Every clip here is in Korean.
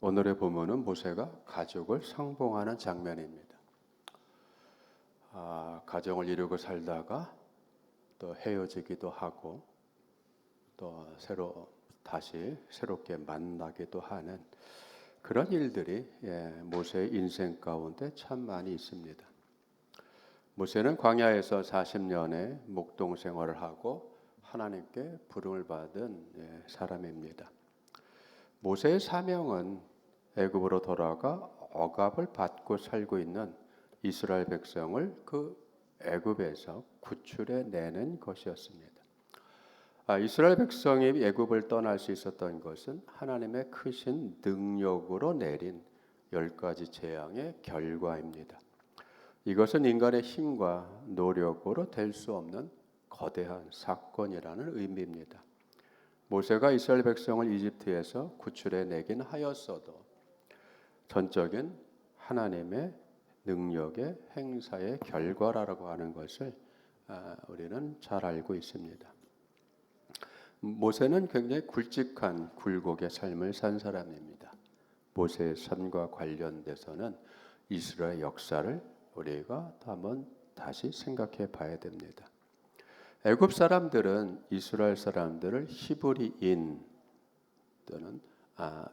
오늘의 본문은 모세가 가족을 상봉하는 장면입니다. 가정을 이루고 살다가 또 헤어지기도 하고 또 다시 새롭게 만나기도 하는 그런 일들이 모세의 인생 가운데 참 많이 있습니다. 모세는 광야에서 40년의 목동 생활을 하고 하나님께 부름을 받은 사람입니다. 모세의 사명은 애굽으로 돌아가 억압을 받고 살고 있는 이스라엘 백성을 그 애굽에서 구출해 내는 것이었습니다. 이스라엘 백성이 애굽을 떠날 수 있었던 것은 하나님의 크신 능력으로 내린 10가지 재앙의 결과입니다. 이것은 인간의 힘과 노력으로 될 수 없는 거대한 사건이라는 의미입니다. 모세가 이스라엘 백성을 이집트에서 구출해 내긴 하였어도 전적인 하나님의 능력의 행사의 결과라고 하는 것을 우리는 잘 알고 있습니다. 모세는 굉장히 굵직한 굴곡의 삶을 산 사람입니다. 모세의 삶과 관련돼서는 이스라엘 역사를 우리가 한번 다시 생각해 봐야 됩니다. 애굽 사람들은 이스라엘 사람들을 히브리인 또는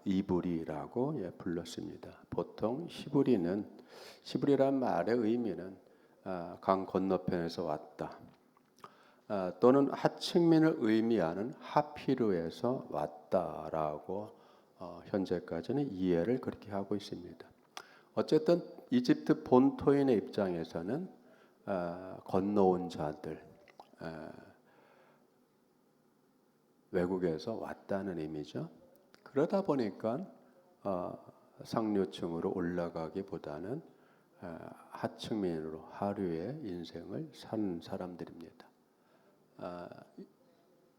이브리라고 불렀습니다. 보통 히브리란 말의 의미는 강 건너편에서 왔다, 또는 하층민을 의미하는 하피르에서 왔다라고 현재까지는 이해를 그렇게 하고 있습니다. 어쨌든 이집트 본토인의 입장에서는 건너온 자들, 외국에서 왔다는 의미죠. 그러다 보니까 상류층으로 올라가기보다는 하층민으로 하류의 인생을 산 사람들입니다.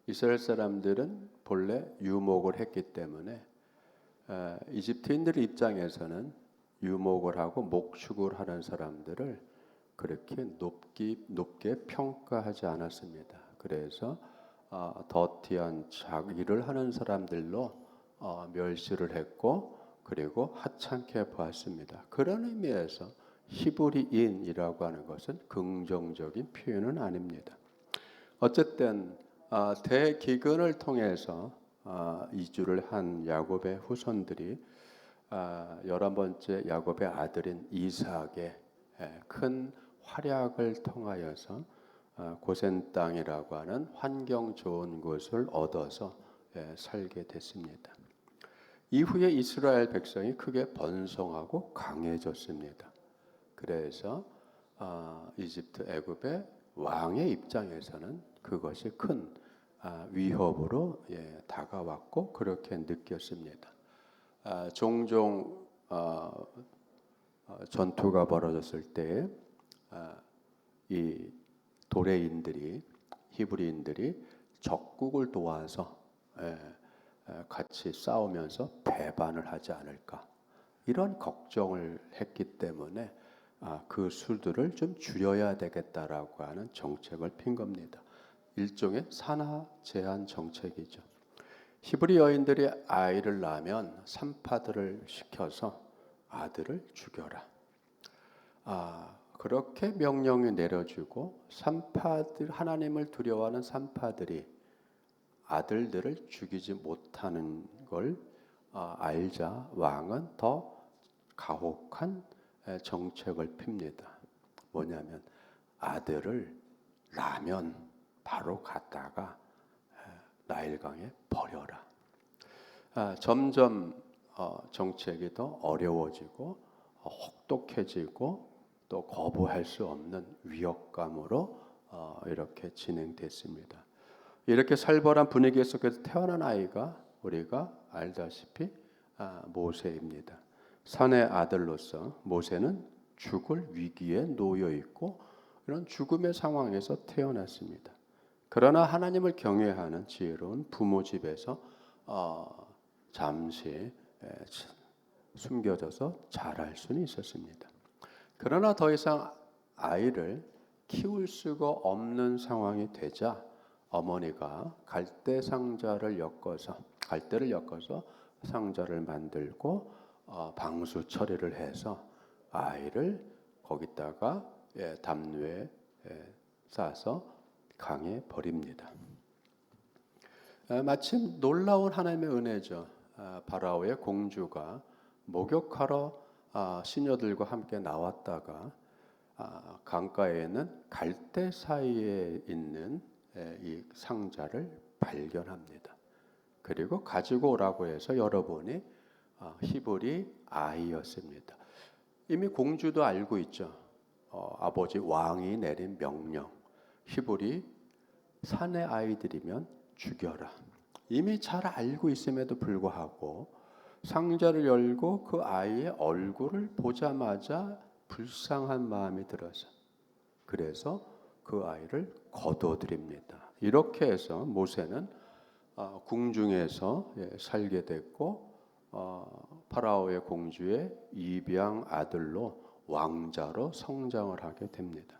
이스라엘 사람들은 본래 유목을 했기 때문에 이집트인들 입장에서는 유목을 하고 목축을 하는 사람들을 그렇게 높게 평가하지 않았습니다. 그래서 더티한 일을 하는 사람들로 멸시를 했고 그리고 하찮게 보았습니다. 그런 의미에서 히브리인이라고 하는 것은 긍정적인 표현은 아닙니다. 어쨌든 대기근을 통해서 이주를 한 야곱의 후손들이 11번째 야곱의 아들인 이삭의 큰 활약을 통하여서 고센 땅이라고 하는 환경 좋은 곳을 얻어서 살게 됐습니다. 이후에 이스라엘 백성이 크게 번성하고 강해졌습니다. 그래서 이집트 애굽의 왕의 입장에서는 그것이 큰 위협으로 다가왔고 그렇게 느꼈습니다. 종종 전투가 벌어졌을 때 이 도레인들이, 히브리인들이 적국을 도와서 같이 싸우면서 배반을 하지 않을까, 이런 걱정을 했기 때문에 그 수들을 좀 줄여야 되겠다라고 하는 정책을 핀 겁니다. 일종의 산하 제한 정책이죠. 히브리 여인들이 아이를 낳으면 산파들을 시켜서 아들을 죽여라, 그렇게 명령이 내려지고 하나님을 두려워하는 산파들이 아들들을 죽이지 못하는 걸 알자 왕은 더 가혹한 정책을 핍니다. 뭐냐면 아들을 낳으면 바로 갖다가 나일강에 버려라. 점점 정책이 더 어려워지고 혹독해지고 또 거부할 수 없는 위협감으로 이렇게 진행됐습니다. 이렇게 살벌한 분위기 속에서 태어난 아이가 우리가 알다시피 모세입니다. 산의 아들로서 모세는 죽을 위기에 놓여 있고 이런 죽음의 상황에서 태어났습니다. 그러나 하나님을 경외하는 지혜로운 부모 집에서 잠시 숨겨져서 자랄 수는 있었습니다. 그러나 더 이상 아이를 키울 수가 없는 상황이 되자 어머니가 갈대 상자를 갈대를 엮어서 상자를 만들고 방수 처리를 해서 아이를 거기다가 담요에 싸서 강에 버립니다. 마침 놀라운 하나님의 은혜죠. 바라오의 공주가 목욕하러 시녀들과 함께 나왔다가 강가에 있는 갈대 사이에 있는 이 상자를 발견합니다. 그리고 가지고 오라고 해서 열어보니 히브리 아이였습니다. 이미 공주도 알고 있죠. 아버지 왕이 내린 명령, 히브리 산의 아이들이면 죽여라. 이미 잘 알고 있음에도 불구하고 상자를 열고 그 아이의 얼굴을 보자마자 불쌍한 마음이 들어서 그래서 그 아이를 거둬들입니다. 이렇게 해서 모세는 궁중에서 살게 됐고 파라오의 공주의 입양 아들로 왕자로 성장을 하게 됩니다.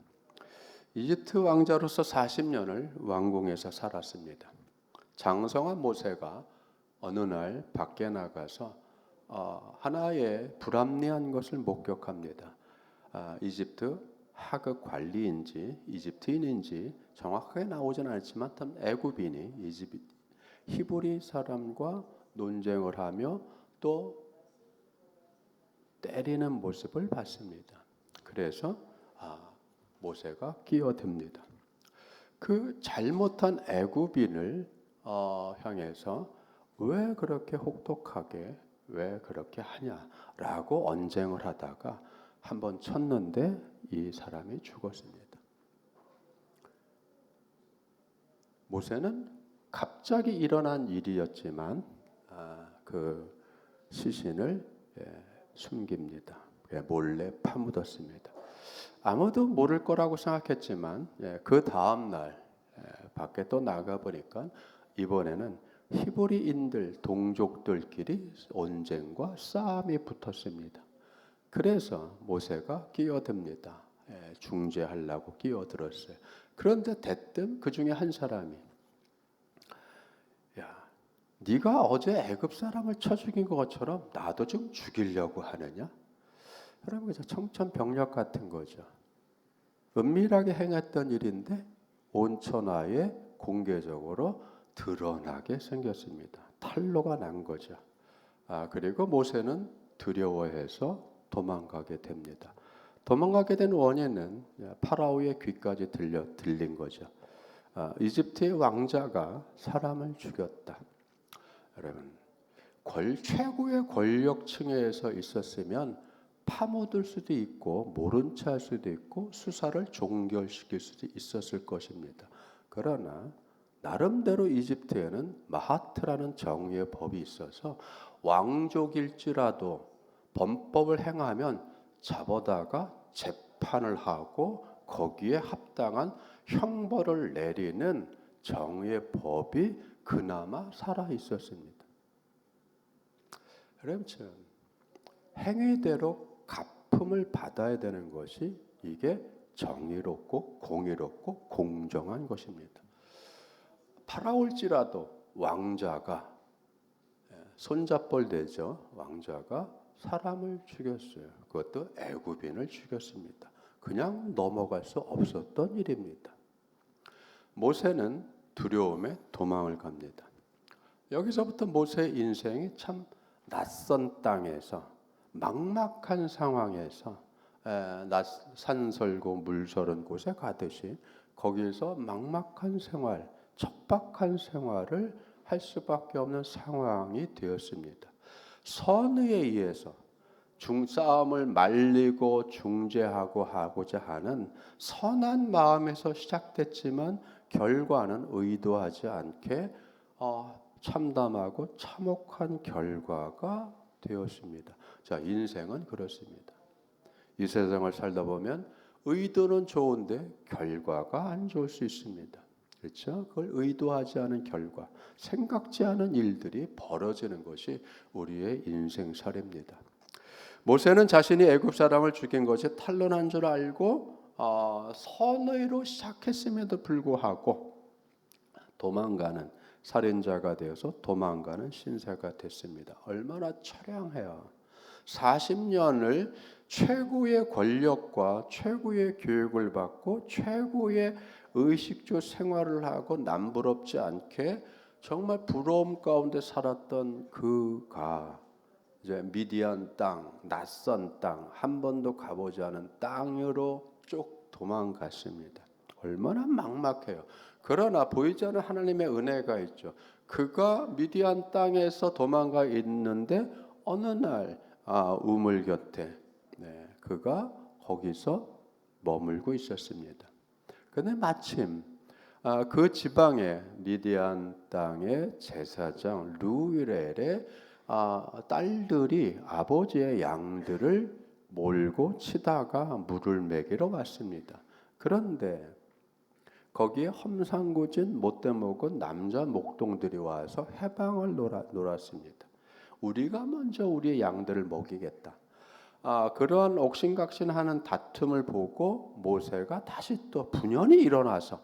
이집트 왕자로서 40년을 왕궁에서 살았습니다. 장성한 모세가 어느 날 밖에 나가서 하나의 불합리한 것을 목격합니다. 이집트 하급 관리인지 이집트인인지 정확하게 나오진 않지만 애굽인이 히브리 사람과 논쟁을 하며 또 때리는 모습을 봤습니다. 그래서 모세가 끼어듭니다. 그 잘못한 애굽인을 향해서 왜 그렇게 혹독하게 왜 그렇게 하냐라고 언쟁을 하다가 한번 쳤는데 이 사람이 죽었습니다. 모세는 갑자기 일어난 일이었지만 그 시신을 숨깁니다. 몰래 파묻었습니다. 아무도 모를 거라고 생각했지만 그 다음 날 밖에 또 나가 보니까 이번에는 히브리인들 동족들끼리 언쟁과 싸움이 붙었습니다. 그래서 모세가 끼어듭니다. 중재하려고 끼어들었어요. 그런데 대뜸 그 중에 한 사람이 네가 어제 애굽 사람을 쳐 죽인 것처럼 나도 좀 죽이려고 하느냐? 여러분 그저 청천벽력 같은 거죠. 은밀하게 행했던 일인데 온 천하에 공개적으로 드러나게 생겼습니다. 탄로가 난 거죠. 그리고 모세는 두려워해서 도망가게 됩니다. 도망가게 된 원인은 파라오의 귀까지 들린 거죠. 이집트의 왕자가 사람을 죽였다. 여러분, 최고의 권력층에서 있었으면 파묻을 수도 있고 모른 체 할 수도 있고 수사를 종결시킬 수도 있었을 것입니다. 그러나 나름대로 이집트에는 마하트라는 정의의 법이 있어서 왕족일지라도 범법을 행하면 잡아다가 재판을 하고 거기에 합당한 형벌을 내리는 정의의 법이 그나마 살아 있었습니다. 여러분, 행위대로 갚음을 받아야 되는 것이 이게 정의롭고 공의롭고 공정한 것입니다. 파라올지라도 왕자가 손잡벌 되죠. 왕자가 사람을 죽였어요. 그것도 애굽인을 죽였습니다. 그냥 넘어갈 수 없었던 일입니다. 모세는 두려움에 도망을 갑니다. 여기서부터 모세의 인생이 참 낯선 땅에서 막막한 상황에서 산설고 물서른 곳에 가듯이 거기에서 막막한 생활, 척박한 생활을 할 수밖에 없는 상황이 되었습니다. 선의에 의해서 싸움을 말리고 중재하고 하고자 하는 선한 마음에서 시작됐지만 결과는 의도하지 않게 참담하고 참혹한 결과가 되었습니다. 자, 인생은 그렇습니다. 이 세상을 살다 보면 의도는 좋은데 결과가 안 좋을 수 있습니다. 그렇죠? 그걸 의도하지 않은 결과, 생각지 않은 일들이 벌어지는 것이 우리의 인생살입니다. 모세는 자신이 애굽 사람을 죽인 것이 탄론한 줄 알고 선의로 시작했음에도 불구하고 도망가는 살인자가 되어서 도망가는 신세가 됐습니다. 얼마나 처량해요. 40년을 최고의 권력과 최고의 교육을 받고 최고의 의식주 생활을 하고 남부럽지 않게 정말 부러움 가운데 살았던 그가 이제 미디안 땅, 낯선 땅, 한 번도 가보지 않은 땅으로 쭉 도망갔습니다. 얼마나 막막해요. 그러나 보이지 않는 하나님의 은혜가 있죠. 그가 미디안 땅에서 도망가 있는데 어느 날 우물 곁에 그가 거기서 머물고 있었습니다. 그런데 마침 그 지방의 미디안 땅의 제사장 루엘의 딸들이 아버지의 양들을 몰고 치다가 물을 먹이러 왔습니다. 그런데 거기에 험상궂은 못돼 먹은 남자 목동들이 와서 해방을 놀았습니다. 우리가 먼저 우리의 양들을 먹이겠다. 그러한 옥신각신하는 다툼을 보고 모세가 다시 또 분연히 일어나서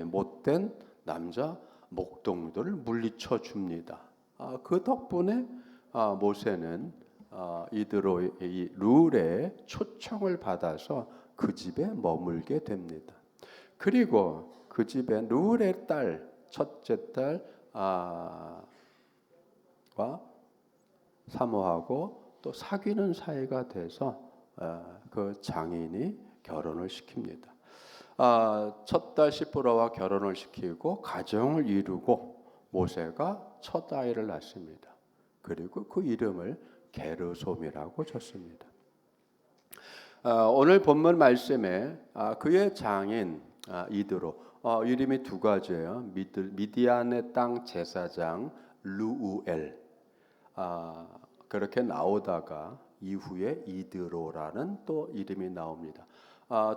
못된 남자 목동들을 물리쳐 줍니다. 그 덕분에 모세는 이 룰의 초청을 받아서 그 집에 머물게 됩니다. 그리고 그 집에 룰의 딸, 첫째 딸과 사모하고 또 사귀는 사이가 돼서 그 장인이 결혼을 시킵니다. 첫 딸 시프라와 결혼을 시키고 가정을 이루고 모세가 첫 아이를 낳습니다. 그리고 그 이름을 게르솜이라고 줬습니다. 오늘 본문 말씀에 그의 장인 이드로 이름이 두 가지예요. 미디안의 땅 제사장 루우엘 그렇게 나오다가 이후에 이드로라는 또 이름이 나옵니다.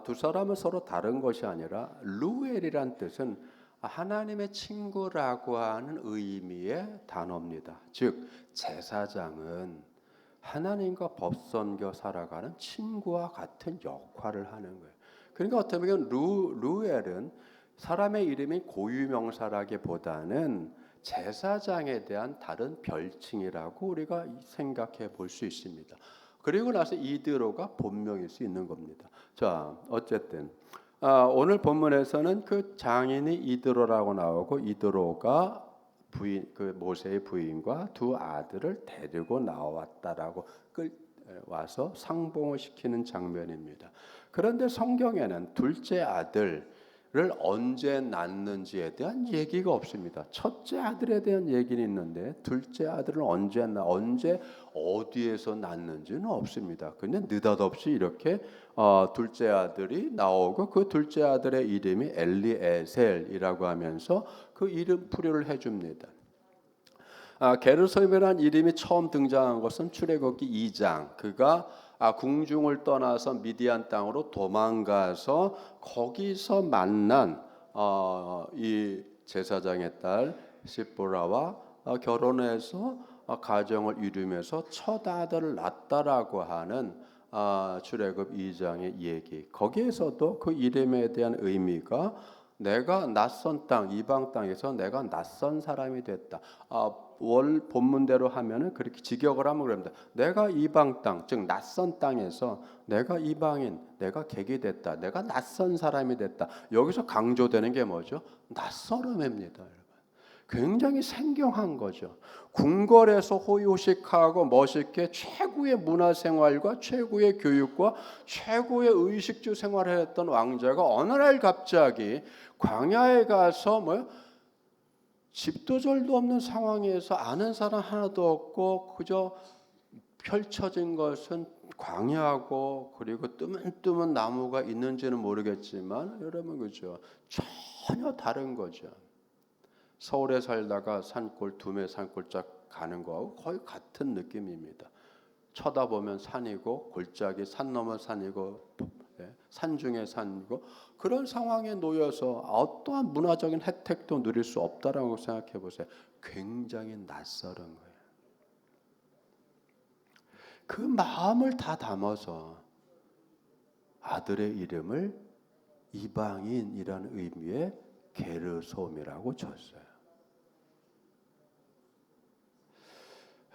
두 사람은 서로 다른 것이 아니라 루엘이란 뜻은 하나님의 친구라고 하는 의미의 단어입니다. 즉 제사장은 하나님과 법선교 살아가는 친구와 같은 역할을 하는 거예요. 그러니까 어떻게 보면 루엘은 사람의 이름이 고유명사라기보다는 제사장에 대한 다른 별칭이라고 우리가 생각해 볼 수 있습니다. 그리고 나서 이드로가 본명일 수 있는 겁니다. 자, 어쨌든 오늘 본문에서는 그 장인이 이드로라고 나오고 이드로가 그 모세의 부인과 두 아들을 데리고 나왔다라고 와서 상봉을 시키는 장면입니다. 그런데 성경에는 둘째 아들을 언제 낳는지에 대한 얘기가 없습니다. 첫째 아들에 대한 얘기는 있는데 둘째 아들을 언제 어디에서 낳는지는 없습니다. 그냥 느닷없이 이렇게 둘째 아들이 나오고 그 둘째 아들의 이름이 엘리에셀이라고 하면서 그 이름 풀이를 해줍니다. 게르솜이라는 이름이 처음 등장한 것은 출애굽기 2장. 그가 궁중을 떠나서 미디안 땅으로 도망가서 거기서 만난 이 제사장의 딸 시보라와 결혼해서 가정을 이루면서 첫 아들을 낳았다라고 하는 출애굽 2장의 얘기. 거기에서도 그 이름에 대한 의미가 내가 낯선 땅, 이방 땅에서 내가 낯선 사람이 됐다. 월 본문대로 하면은 그렇게 직역을 하면 그럽니다. 내가 이방 땅, 즉 낯선 땅에서 내가 이방인, 내가 객이 됐다. 내가 낯선 사람이 됐다. 여기서 강조되는 게 뭐죠? 낯설음입니다. 굉장히 생경한 거죠. 궁궐에서 호요식하고 멋있게 최고의 문화생활과 최고의 교육과 최고의 의식주 생활을 했던 왕자가 어느 날 갑자기 광야에 가서 집도 절도 없는 상황에서 아는 사람 하나도 없고 그저 펼쳐진 것은 광야고 그리고 뜨문뜨문 나무가 있는지는 모르겠지만 여러분 그죠? 전혀 다른 거죠. 서울에 살다가 산골 두메 산골짝 가는 거하고 거의 같은 느낌입니다. 쳐다보면 산이고 골짜기 산 넘어 산이고 산 중에 산이고 그런 상황에 놓여서 어떠한 문화적인 혜택도 누릴 수 없다라고 생각해 보세요. 굉장히 낯설은 거예요. 그 마음을 다 담아서 아들의 이름을 이방인이라는 의미의 게르솜이라고 줬어요.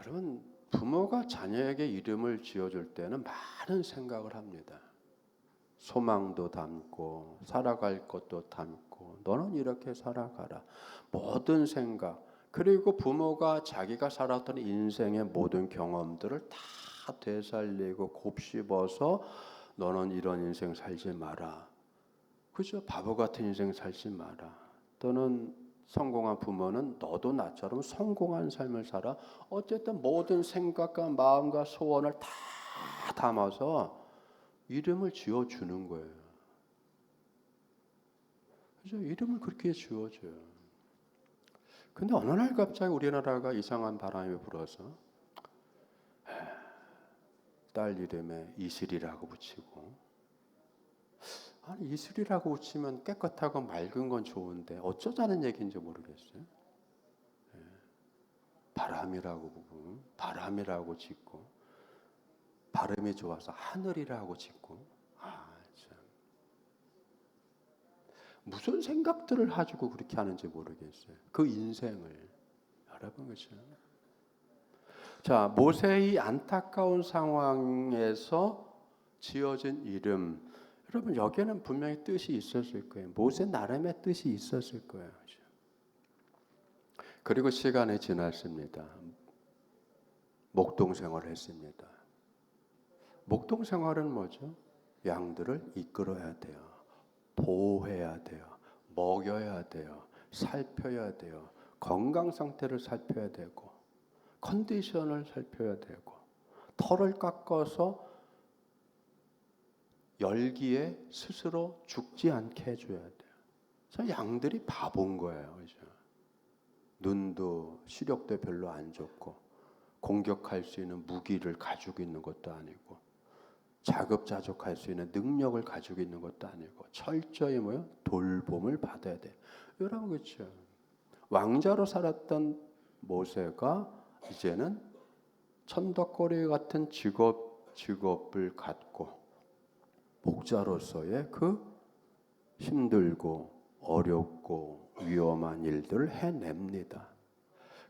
여러분, 부모가 자녀에게 이름을 지어줄 때는 많은 생각을 합니다. 소망도 담고 살아갈 것도 담고 너는 이렇게 살아가라. 모든 생각, 그리고 부모가 자기가 살았던 인생의 모든 경험들을 다 되살리고 곱씹어서 너는 이런 인생 살지 마라. 그죠? 바보 같은 인생 살지 마라. 또는 성공한 부모는 너도 나처럼 성공한 삶을 살아. 어쨌든 모든 생각과 마음과 소원을 다 담아서 이름을 지어주는 거예요. 그죠? 이름을 그렇게 지어줘요. 근데 어느 날 갑자기 우리나라가 이상한 바람이 불어서 딸 이름에 이슬이라고 붙이고, 아니 이슬이라고 붙이면 깨끗하고 맑은 건 좋은데 어쩌자는 얘기인지 모르겠어요. 바람이라고 부르고 바람이라고 짓고 발음이 좋아서 하늘이라고 짓고, 참. 무슨 생각들을 가지고 그렇게 하는지 모르겠어요. 그 인생을. 여러분, 그렇죠? 자, 모세의 안타까운 상황에서 지어진 이름, 여러분 여기에는 분명히 뜻이 있었을 거예요. 모세 나름의 뜻이 있었을 거예요. 그렇죠? 그리고 시간이 지났습니다. 목동 생활을 했습니다. 목동 생활은 뭐죠? 양들을 이끌어야 돼요. 보호해야 돼요. 먹여야 돼요. 살펴야 돼요. 건강 상태를 살펴야 되고 컨디션을 살펴야 되고 털을 깎아서 열기에 스스로 죽지 않게 해줘야 돼요. 그래서 양들이 바본 거예요. 그죠? 눈도 시력도 별로 안 좋고 공격할 수 있는 무기를 가지고 있는 것도 아니고 자급자족할 수 있는 능력을 가지고 있는 것도 아니고 철저히 돌봄을 받아야 돼요. 여러분, 그렇죠? 왕자로 살았던 모세가 이제는 천덕거리 같은 직업을 갖고 목자로서의 그 힘들고 어렵고 위험한 일들을 해냅니다.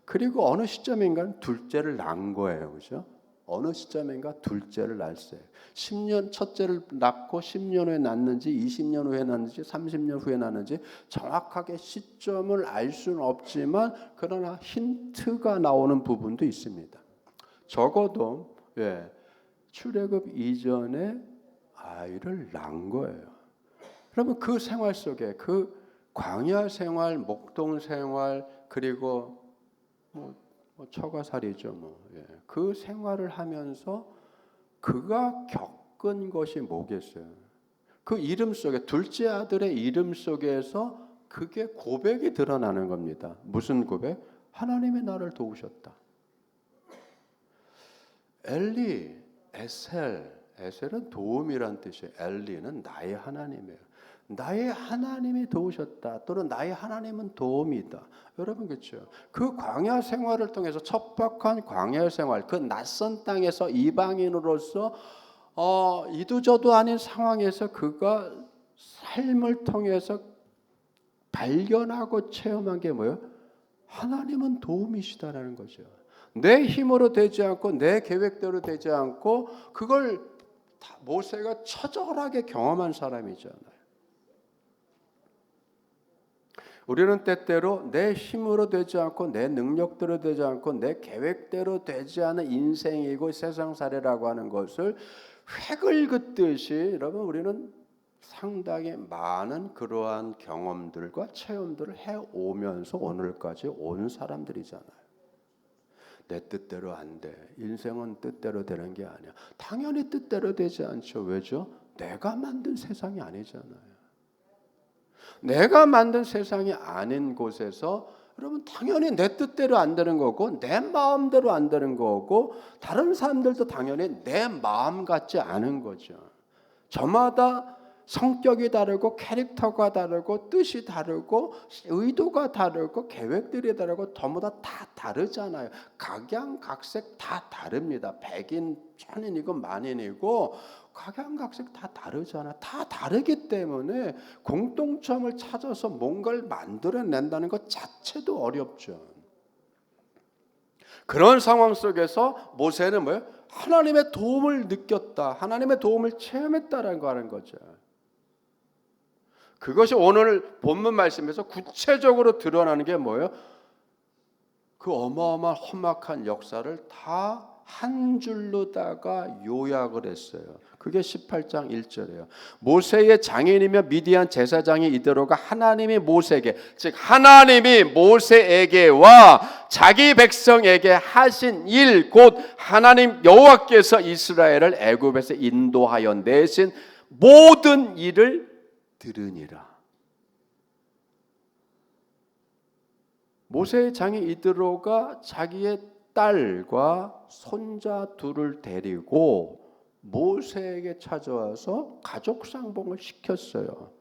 그리고 어느 시점인가는 둘째를 낳은 거예요. 그죠? 어느 시점인가 둘째를 낳았어요. 10년 첫째를 낳고 10년 후에 낳는지 20년 후에 낳는지 30년 후에 낳는지 정확하게 시점을 알 수는 없지만 그러나 힌트가 나오는 부분도 있습니다. 적어도 출애굽 이전에 아이를 낳은 거예요. 그러면 그 생활 속에 그 광야 생활, 목동 생활, 그리고 처가살이죠. 그 생활을 하면서 그가 겪은 것이 뭐겠어요? 그 이름 속에 둘째 아들의 이름 속에서 그게 고백이 드러나는 겁니다. 무슨 고백? 하나님이 나를 도우셨다. 엘리, 에셀은 도움이란 뜻이에요. 엘리는 나의 하나님이에요. 나의 하나님이 도우셨다. 또는 나의 하나님은 도움이다. 여러분, 그렇죠? 그 광야 생활을 통해서 척박한 광야 생활, 그 낯선 땅에서 이방인으로서 이도저도 아닌 상황에서 그가 삶을 통해서 발견하고 체험한 게 뭐예요? 하나님은 도움이시다라는 거죠. 내 힘으로 되지 않고 내 계획대로 되지 않고 그걸 모세가 처절하게 경험한 사람이잖아요. 우리는 때때로 내 힘으로 되지 않고 내 능력대로 되지 않고 내 계획대로 되지 않은 인생이고 세상살이라고 하는 것을 획을 긋듯이 여러분 우리는 상당히 많은 그러한 경험들과 체험들을 해오면서 오늘까지 온 사람들이잖아요. 내 뜻대로 안 돼. 인생은 뜻대로 되는 게 아니야. 당연히 뜻대로 되지 않죠. 왜죠? 내가 만든 세상이 아니잖아요. 내가 만든 세상이 아닌 곳에서 여러분 당연히 내 뜻대로 안 되는 거고 내 마음대로 안 되는 거고 다른 사람들도 당연히 내 마음 같지 않은 거죠. 저마다 성격이 다르고 캐릭터가 다르고 뜻이 다르고 의도가 다르고 계획들이 다르고 전부 다 다르잖아요. 각양각색 다 다릅니다. 백인, 천인이고 만인이고 각양각색 다 다르잖아요. 다 다르기 때문에 공통점을 찾아서 뭔가를 만들어낸다는 것 자체도 어렵죠. 그런 상황 속에서 모세는 뭐예요? 하나님의 도움을 느꼈다. 하나님의 도움을 체험했다라는 거 하는 거죠. 그것이 오늘 본문 말씀에서 구체적으로 드러나는 게 뭐예요? 그 어마어마한 험악한 역사를 다 한 줄로다가 요약을 했어요. 그게 18장 1절이에요. 모세의 장인이며 미디안 제사장이 이드로가 하나님이 모세에게, 즉 하나님이 모세에게와 자기 백성에게 하신 일, 곧 하나님 여호와께서 이스라엘을 애굽에서 인도하여 내신 모든 일을 들으니라. 모세의 장인 이드로가 자기의 딸과 손자 둘을 데리고 모세에게 찾아와서 가족 상봉을 시켰어요.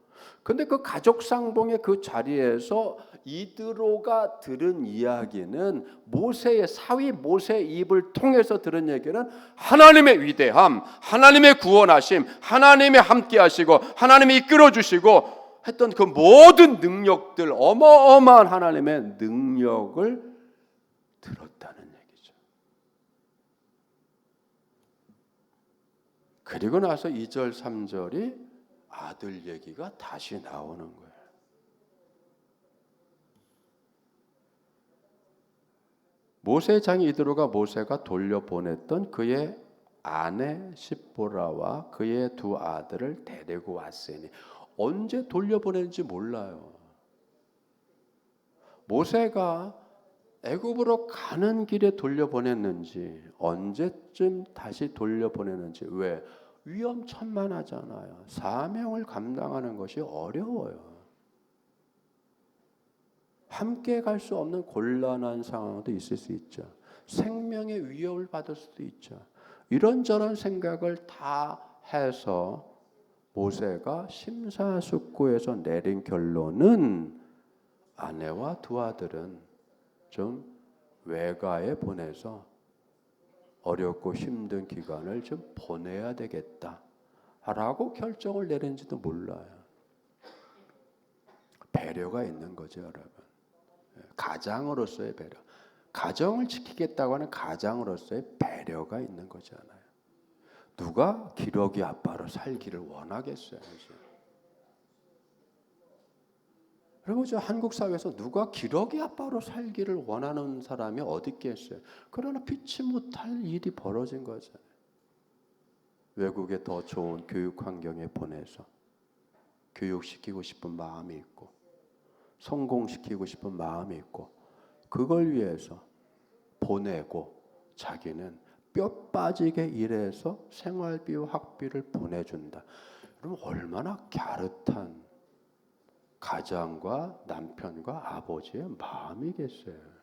근데 그 가족 상봉의 그 자리에서 이드로가 들은 이야기는 모세의 사위 모세의 입을 통해서 들은 얘기는 하나님의 위대함, 하나님의 구원하심, 하나님의 함께하시고 하나님이 이끌어 주시고 했던 그 모든 능력들, 어마어마한 하나님의 능력을 들었다는 얘기죠. 그리고 나서 2절 3절이 아들 얘기가 다시 나오는 거예요. 모세의 장인 이드로가 모세가 돌려보냈던 그의 아내 십보라와 그의 두 아들을 데리고 왔으니, 언제 돌려보냈는지 몰라요. 모세가 애굽으로 가는 길에 돌려보냈는지, 언제쯤 다시 돌려보냈는지. 왜? 위험천만하잖아요. 사명을 감당하는 것이 어려워요. 함께 갈 수 없는 곤란한 상황도 있을 수 있죠. 생명의 위협을 받을 수도 있죠. 이런저런 생각을 다 해서 모세가 심사숙고해서 내린 결론은 아내와 두 아들은 좀 외가에 보내서 어렵고 힘든 기간을 좀 보내야 되겠다라고 결정을 내린지도 몰라요. 배려가 있는 거죠, 여러분. 가장으로서의 배려. 가정을 지키겠다고 하는 가장으로서의 배려가 있는 거잖아요. 누가 기러기 아빠로 살기를 원하겠어요? 여러분, 저 한국 사회에서 누가 기러기 아빠로 살기를 원하는 사람이 어디 있겠어요? 그러나 피치 못할 일이 벌어진 거잖아요. 외국에 더 좋은 교육 환경에 보내서 교육시키고 싶은 마음이 있고 성공시키고 싶은 마음이 있고 그걸 위해서 보내고 자기는 뼈 빠지게 일해서 생활비와 학비를 보내준다. 그럼 얼마나 갸릇한 가장과 남편과 아버지의 마음이겠어요.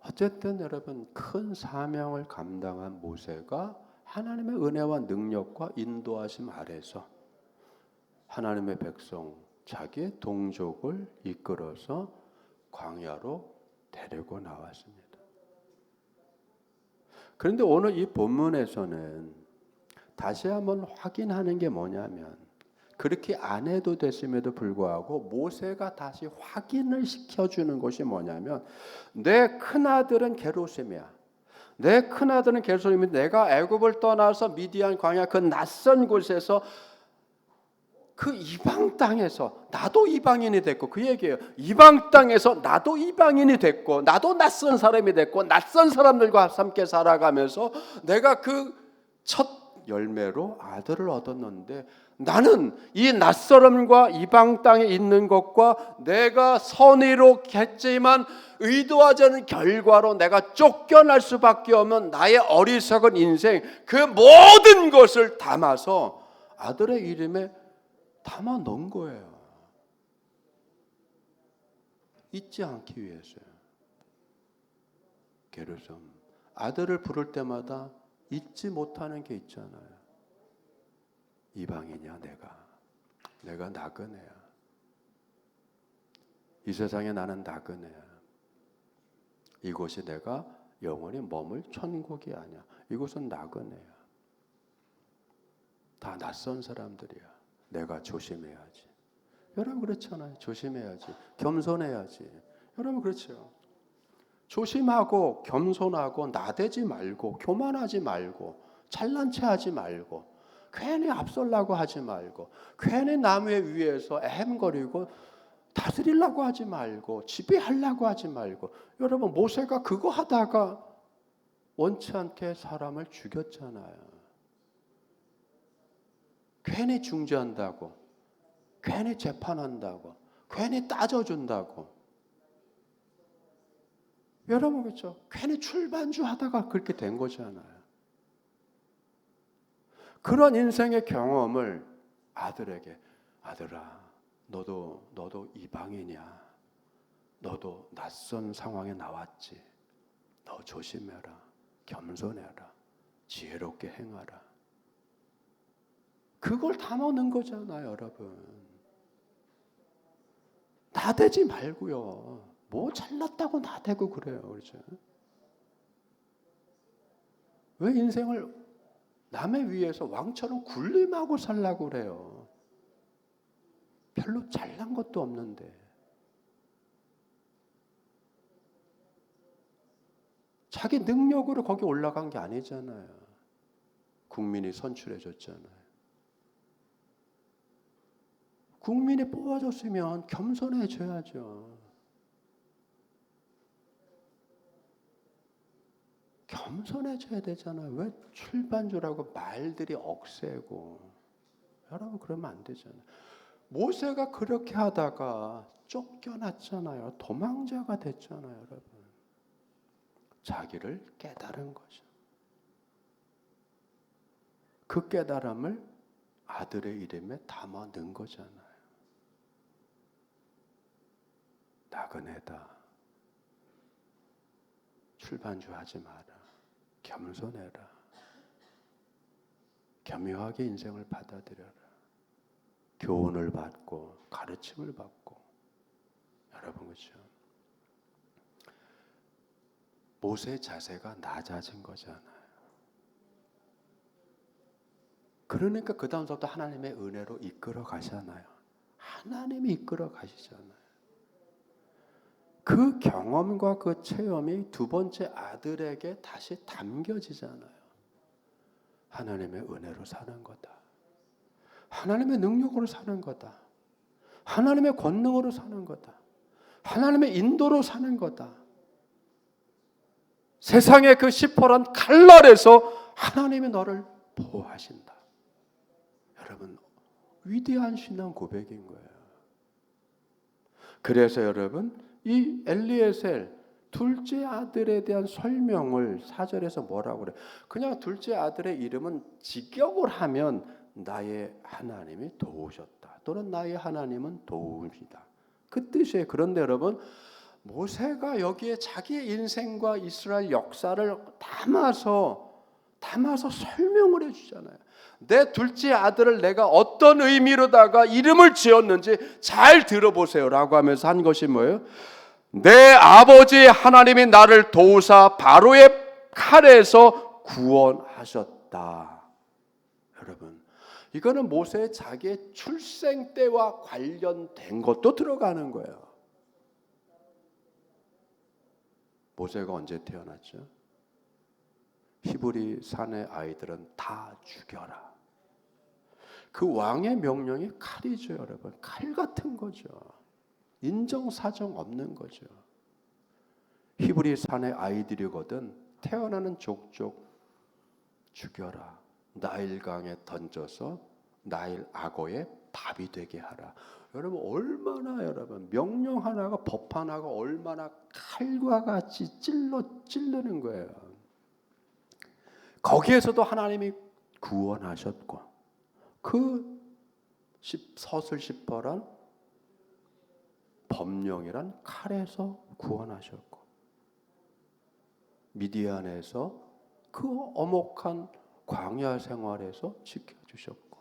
어쨌든 여러분, 큰 사명을 감당한 모세가 하나님의 은혜와 능력과 인도하심 아래서 하나님의 백성, 자기의 동족을 이끌어서 광야로 데리고 나왔습니다. 그런데 오늘 이 본문에서는 다시 한번 확인하는 게 뭐냐면, 그렇게 안 해도 됐음에도 불구하고 모세가 다시 확인을 시켜주는 것이 뭐냐면, 내 큰아들은 게르솜이야. 내 큰아들은 게르솜이 내가 애굽을 떠나서 미디안 광야 그 낯선 곳에서 그 이방 땅에서 나도 이방인이 됐고, 그 얘기예요. 이방 땅에서 나도 이방인이 됐고 나도 낯선 사람이 됐고 낯선 사람들과 함께 살아가면서 내가 그 첫 열매로 아들을 얻었는데, 나는 이 낯설음과 이방 땅에 있는 것과 내가 선의로 했지만 의도하지 않은 결과로 내가 쫓겨날 수밖에 없는 나의 어리석은 인생, 그 모든 것을 담아서 아들의 이름에 담아 놓은 거예요. 잊지 않기 위해서요. 게르솜, 아들을 부를 때마다 잊지 못하는 게 있잖아요. 이방이냐 내가 나그네야. 이 세상에 나는 나그네야. 이곳이 내가 영원히 머물 천국이 아니야. 이곳은 나그네야. 다 낯선 사람들이야. 내가 조심해야지. 여러분 그렇잖아요. 조심해야지. 겸손해야지. 여러분 그렇죠. 조심하고 겸손하고 나대지 말고 교만하지 말고 잘난 체하지 말고 괜히 앞설라고 하지 말고 괜히 남의 위에서 애햄거리고 다스리려고 하지 말고 지배하려고 하지 말고. 여러분 모세가 그거 하다가 원치 않게 사람을 죽였잖아요. 괜히 중재한다고, 괜히 재판한다고, 괜히 따져준다고. 여러분 그렇죠? 괜히 출반주 하다가 그렇게 된 거잖아요. 그런 인생의 경험을 아들에게, 아들아, 너도 이방인이야. 너도 낯선 상황에 나왔지. 너 조심해라. 겸손해라. 지혜롭게 행하라. 그걸 담아놓은 거잖아요, 여러분. 나대지 말고요. 뭐 잘났다고 나대고 그래요, 그렇죠? 왜 인생을 남의 위에서 왕처럼 군림하고 살라고 그래요? 별로 잘난 것도 없는데. 자기 능력으로 거기 올라간 게 아니잖아요. 국민이 선출해 줬잖아요. 국민이 뽑아줬으면 겸손해져야죠. 겸손해져야 되잖아요. 왜 출반주라고 말들이 억세고. 여러분 그러면 안 되잖아요. 모세가 그렇게 하다가 쫓겨났잖아요. 도망자가 됐잖아요, 여러분. 자기를 깨달은 거죠. 그 깨달음을 아들의 이름에 담아 넣은 거잖아요. 나그네다. 출반주 하지 마라. 겸손해라. 겸허하게 인생을 받아들여라. 교훈을 받고 가르침을 받고. 여러분 그렇죠? 모세의 자세가 낮아진 거잖아요. 그러니까 그 다음부터 하나님의 은혜로 이끌어 가잖아요. 하나님이 이끌어 가시잖아요. 그 경험과 그 체험이 두 번째 아들에게 다시 담겨지잖아요. 하나님의 은혜로 사는 거다. 하나님의 능력으로 사는 거다. 하나님의 권능으로 사는 거다. 하나님의 인도로 사는 거다. 세상의 그 시퍼런 칼날에서 하나님이 너를 보호하신다. 여러분 위대한 신앙 고백인 거예요. 그래서 여러분 이 엘리에셀 둘째 아들에 대한 설명을 4절에서 뭐라고 그래? 그냥 둘째 아들의 이름은 직역을 하면 나의 하나님이 도우셨다. 또는 나의 하나님은 도우시다. 그 뜻이에요. 그런데 여러분 모세가 여기에 자기의 인생과 이스라엘 역사를 담아서 설명을 해주잖아요. 내 둘째 아들을 내가 어떤 의미로다가 이름을 지었는지 잘 들어보세요라고 하면서 한 것이 뭐예요? 내 아버지 하나님이 나를 도우사 바로의 칼에서 구원하셨다. 여러분 이거는 모세의 자기의 출생 때와 관련된 것도 들어가는 거예요. 모세가 언제 태어났죠? 히브리 산의 아이들은 다 죽여라. 그 왕의 명령이 칼이죠, 여러분. 칼 같은 거죠. 인정사정 없는 거죠. 히브리 산의 아이들이거든 태어나는 족족 죽여라. 나일강에 던져서 나일 악어의 밥이 되게 하라. 여러분 얼마나 여러분 명령 하나가 법 하나가 얼마나 칼과 같이 찌르는 거예요. 거기에서도 하나님이 구원하셨고 그 서슬 시퍼란 법령이란 칼에서 구원하셨고 미디안에서 그 엄혹한 광야 생활에서 지켜주셨고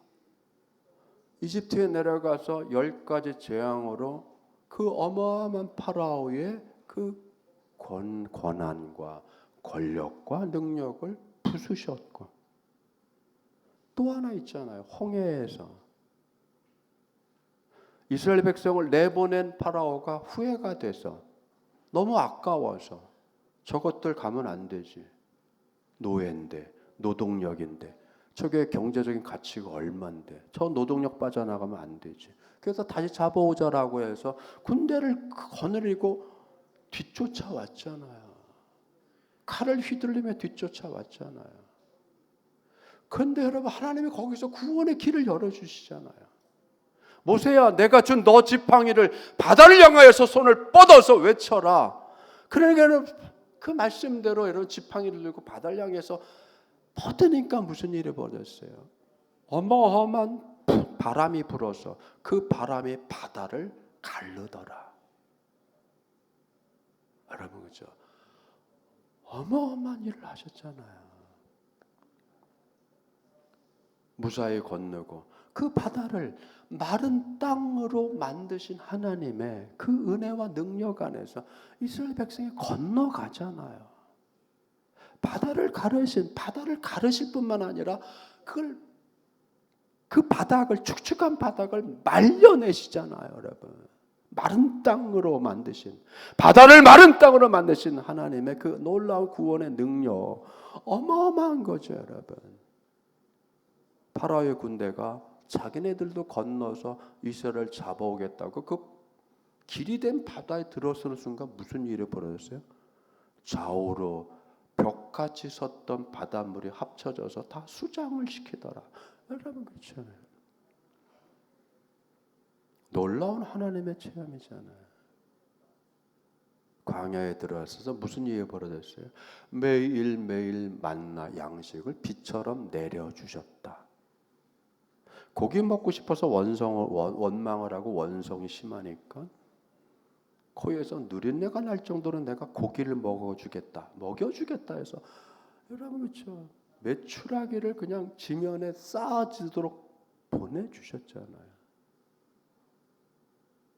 이집트에 내려가서 10가지 재앙으로 그 어마어마한 파라오의 그 권한과 권력과 능력을 부수셨고 또 하나 있잖아요. 홍해에서 이스라엘 백성을 내보낸 파라오가 후회가 돼서 너무 아까워서 저것들 가면 안 되지. 노예인데, 노동력인데, 저게 경제적인 가치가 얼만데, 저 노동력 빠져나가면 안 되지. 그래서 다시 잡아오자라고 해서 군대를 거느리고 뒤쫓아왔잖아요. 칼을 휘둘리며 뒤쫓아왔잖아요. 그런데 여러분, 하나님이 거기서 구원의 길을 열어주시잖아요. 모세야, 내가 준 너 지팡이를 바다를 향하여서 손을 뻗어서 외쳐라. 그러니까 그 말씀대로 여러분 지팡이를 들고 바다를 향해서 뻗으니까 무슨 일이 벌어졌어요? 어마어마한 바람이 불어서 그 바람이 바다를 가르더라. 여러분, 그죠? 어마어마한 일을 하셨잖아요. 무사히 건너고 그 바다를 마른 땅으로 만드신 하나님의 그 은혜와 능력 안에서 이스라엘 백성이 건너가잖아요. 바다를 가르실 뿐만 아니라 그 바닥을, 축축한 바닥을 말려내시잖아요, 여러분. 마른 땅으로 만드신, 바다를 마른 땅으로 만드신 하나님의 그 놀라운 구원의 능력, 어마어마한 거죠, 여러분. 파라오의 군대가 자기네들도 건너서 이스라엘을 잡아오겠다고 그 길이 된 바다에 들어서는 순간 무슨 일이 벌어졌어요? 좌우로 벽같이 섰던 바닷물이 합쳐져서 다 수장을 시키더라. 여러분, 그렇잖아요. 놀라운 하나님의 체험이잖아요. 광야에 들어와서 무슨 일이 벌어졌어요? 매일매일 만나 양식을 비처럼 내려주셨다. 고기 먹고 싶어서 원망을 하고 원성이 심하니까 코에서 누린내가 날 정도로 내가 고기를 먹여주겠다 해서, 여러분, 그렇죠? 메추라기를 그냥 지면에 쌓아지도록 보내주셨잖아요.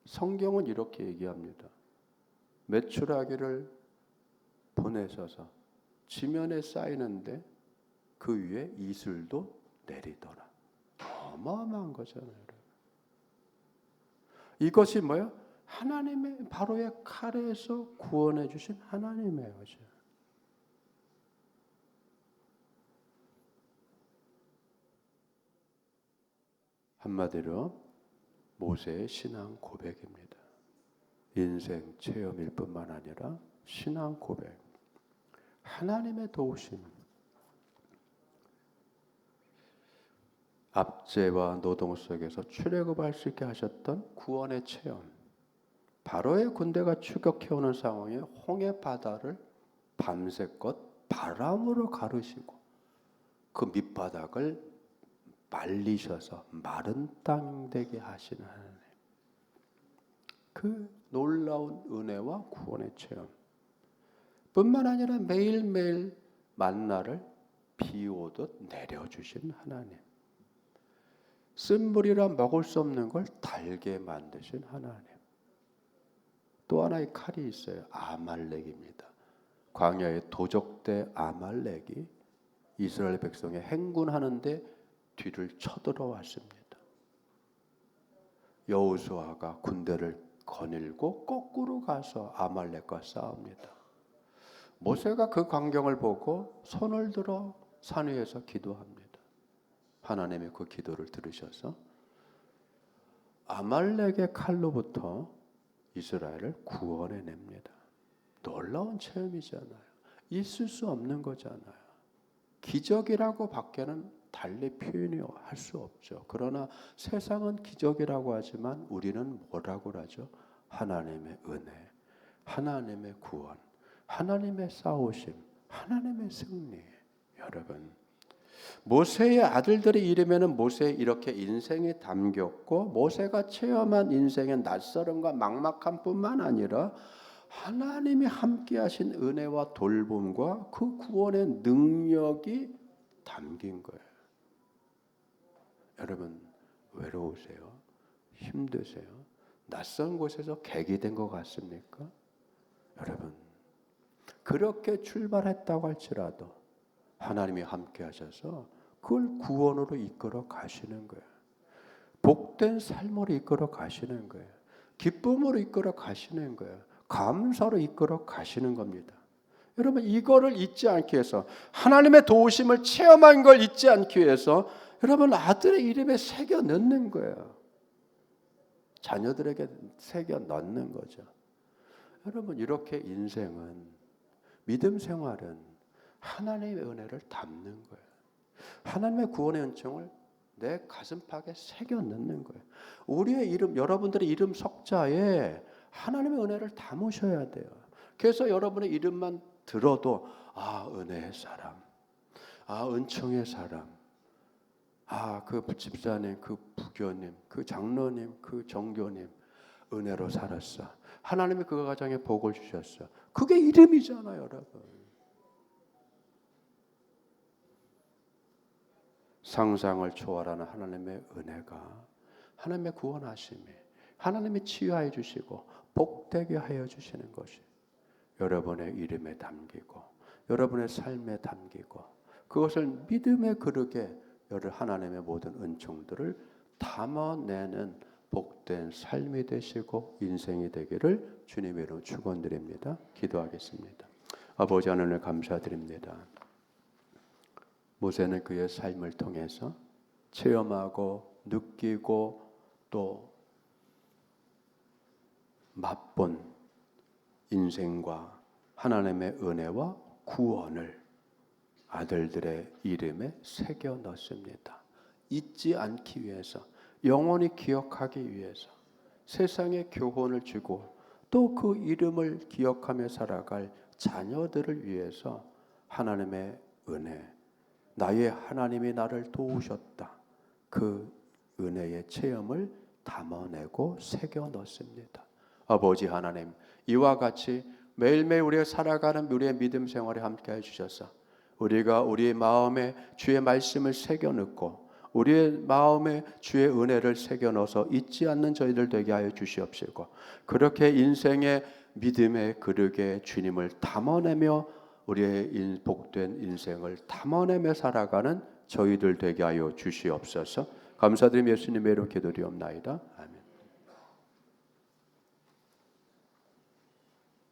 성경은 이렇게 얘기합니다. 메추라기를 보내셔서 지면에 쌓이는데 그 위에 이슬도 내리더라. 어마어마한 거잖아요. 이것이 뭐예요? 하나님의 바로의 칼에서 구원해 주신 하나님의 거죠. 한마디로 모세의 신앙 고백입니다. 인생 체험일 뿐만 아니라 신앙 고백. 하나님의 도우심. 압제와 노동 속에서 출애굽할 수 있게 하셨던 구원의 체험. 바로의 군대가 추격해오는 상황에 홍해 바다를 밤새껏 바람으로 가르시고 그 밑바닥을 말리셔서 마른 땅 되게 하시는 하나님. 그 놀라운 은혜와 구원의 체험. 뿐만 아니라 매일매일 만나를 비 오듯 내려주신 하나님. 쓴물이라 먹을 수 없는 걸 달게 만드신 하나님. 또 하나의 칼이 있어요. 아말렉입니다. 광야의 도적대 아말렉이 이스라엘 백성의 행군하는데 뒤를 쳐들어왔습니다. 여호수아가 군대를 거닐고 거꾸로 가서 아말렉과 싸웁니다. 모세가 그 광경을 보고 손을 들어 산 위에서 기도합니다. 하나님의 그 기도를 들으셔서 아말렉의 칼로부터 이스라엘을 구원해냅니다. 놀라운 체험이잖아요. 있을 수 없는 거잖아요. 기적이라고 밖에는 달리 표현할 수 없죠. 그러나 세상은 기적이라고 하지만 우리는 뭐라고 하죠? 하나님의 은혜, 하나님의 구원, 하나님의 싸우심, 하나님의 승리. 여러분, 모세의 아들들의 이름에는 모세의 이렇게 인생이 담겼고 모세가 체험한 인생의 낯설음과 막막함 뿐만 아니라 하나님이 함께하신 은혜와 돌봄과 그 구원의 능력이 담긴 거예요. 여러분, 외로우세요? 힘드세요? 낯선 곳에서 객이 것 같습니까? 여러분, 그렇게 출발했다고 할지라도 하나님이 함께 하셔서 그걸 구원으로 이끌어 가시는 거예요. 복된 삶으로 이끌어 가시는 거예요. 기쁨으로 이끌어 가시는 거예요. 감사로 이끌어 가시는 겁니다. 여러분 이거를 잊지 않기 위해서 하나님의 도우심을 체험한 걸 잊지 않기 위해서 여러분 아들의 이름에 새겨 넣는 거예요. 자녀들에게 새겨 넣는 거죠. 여러분 이렇게 인생은 믿음 생활은 하나님의 은혜를 담는 거예요. 하나님의 구원의 은총을 내 가슴팍에 새겨 넣는 거예요. 우리의 이름, 여러분들의 이름 석자에 하나님의 은혜를 담으셔야 돼요. 그래서 여러분의 이름만 들어도 은혜의 사람, 은총의 사람, 그 집사님, 그 부교님, 그 장로님, 그 정교님 은혜로 살았어. 하나님이 그 가정에 복을 주셨어. 그게 이름이잖아요, 여러분. 상상을 초월하는 하나님의 은혜가, 하나님의 구원하심이, 하나님이 치유하여 주시고 복되게 하여 주시는 것이 여러분의 이름에 담기고 여러분의 삶에 담기고 그것을 믿음의 그릇에 하나님의 모든 은총들을 담아내는 복된 삶이 되시고 인생이 되기를 주님의 이름으로 축원드립니다. 기도하겠습니다. 아버지 하나님 감사드립니다. 모세는 그의 삶을 통해서 체험하고 느끼고 또 맛본 인생과 하나님의 은혜와 구원을 아들들의 이름에 새겨 넣습니다. 잊지 않기 위해서, 영원히 기억하기 위해서 세상에 교훈을 주고 또 그 이름을 기억하며 살아갈 자녀들을 위해서 하나님의 은혜, 나의 하나님이 나를 도우셨다. 그 은혜의 체험을 담아내고 새겨 넣습니다. 아버지 하나님, 이와 같이 매일매일 우리가 살아가는 우리의 믿음 생활에 함께해 주셔서 우리가 우리의 마음에 주의 말씀을 새겨 넣고 우리의 마음에 주의 은혜를 새겨 넣어서 잊지 않는 저희들 되게 하여 주시옵시고 그렇게 인생의 믿음의 그릇에 주님을 담아내며 우리의 복된 인생을 담아내며 살아가는 저희들 되게 하여 주시옵소서. 감사드리며 예수님의 이름으로 기도드리옵나이다.